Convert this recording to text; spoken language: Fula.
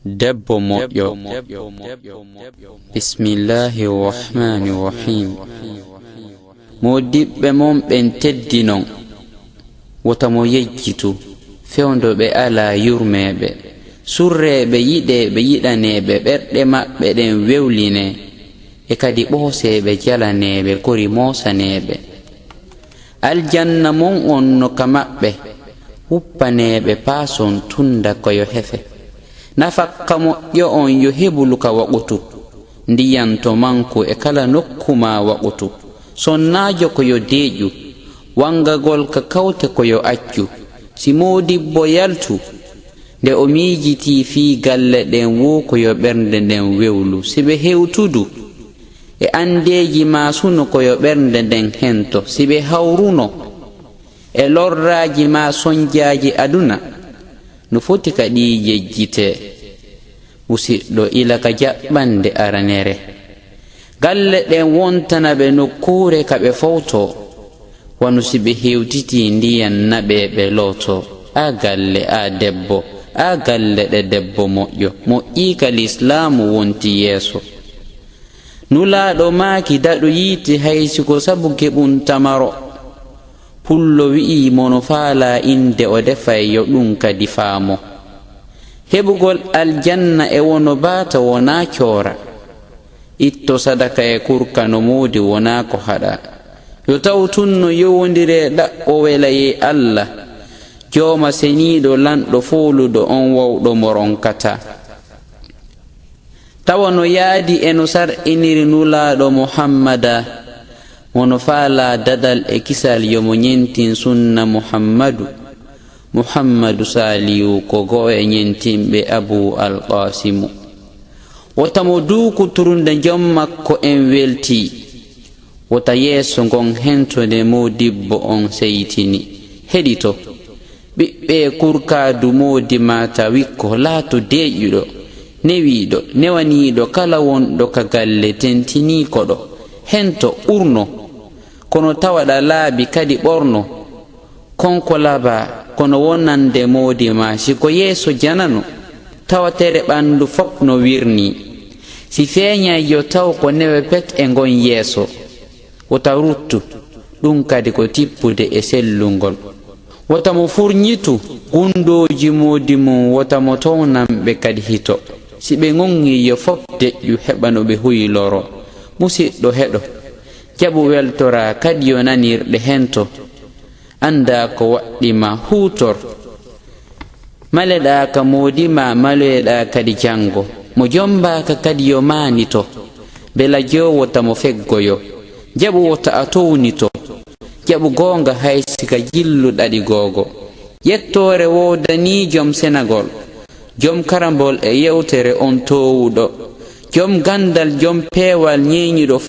debbo moƴƴo. Bismillahi rahmani rahim. Modiɓɓe mon ɓen teddi non, wota mo yejjitu fewdoɓe ala yurmeɓe, surreɓe yiɗeɓe yiɗaneɓe ɓerɗe maɓɓe ɗen wewline, e kadi ɓooseɓe jalaneɓe kori mosaneɓe. Aljanna mon on no ka maɓɓe, wuppaneɓe paason tunda koyo hefe. Nafakka moƴƴo on yo hebulu ka waɓutu, ndiyan to manku e kala nokkuma waɓutu. Sonnajo koyo deeƴu, wangagol ka kawte koyo accu. Si modibbo yaltu, nde o miijiti fii galle ɗen wo koyo ɓernde nden wewlu. Siɓe hewtudu e andeji ma suno koyo ɓernde nden hento. Siɓe hawruno e lorraji ma sonjaji aduna, no foti kadi jejjite. Musidɗo ila ka jaɓɓande aranere. Galle ɗen wontana ɓe nokkure ka ɓe fawto, wano si ɓe hewtiti ndiyan naɓe ɓe looto. A galle a debbo, a galle ɗe debbo moƴƴo, moƴƴika l'islamu wonti yeeso. Nulaɗo maaki daɗo yiiti haysiko sabu keɓum tamaro. Pullo wi'i mono faala inde o defay yo ɗum kadi faamo. Heɓugol aljanna e wono baata wona coora. Itto sadaka e kurka no moodi wona ko haɗa. Yo taw tunno yowondire ɗaɓɓo welaye Allah, jooma seniiɗo lanɗo fooluɗo on wawɗo mo ronkata. Tawa no yaadi e no sar'iniri nulaaɗo Muhammada, mono faala dadal e kisal yomo ñentin sunna Muhammadu Saliyu ko go e ñentinɓe Abu Al-Qasimu. Wota mo duukuturunde jom makko en welti, wota yeeso ngon hentode modibbo on seytini. Heɗito ɓiɓɓe kurkadu modi mata wikko laato deeƴuɗo, newiɗo, newaniɗo kala wonɗo ka galle tentiniikoɗo. Hento ɓurno, kono tawaɗa laabi kadi ɓorno. Konko laba kono wonande modi ma, siko yeeso janano tawatere ɓandu fop no wirni. Si feeñay yo taw ko newe pet e ngon yeeso, wota ruttu ɗum kadi ko tippude e sellungol. Wota mo furñitu gundoji modi mum, wota mo townanɓe kadi hito. Si ɓe gongi yo fop deƴƴu heɓa no ɓe huyloro. Musidɗo heɗo, jaɓu weltora kadi yo nanirɗe hento. Anda ko waɗɗima huutor. Maleɗa ka modima, maloyeɗa kadi jango. Mo jombaka kadi yo manito, bela jowota mo feggoyo. Jaɓu wota a townito, jaɓu gonga haysika jilluɗaɗi gogo. Yettore wodani jom senagol, jom karambol e yewtere on towuɗo, jom gandal, jom peewal ñeñiɗo.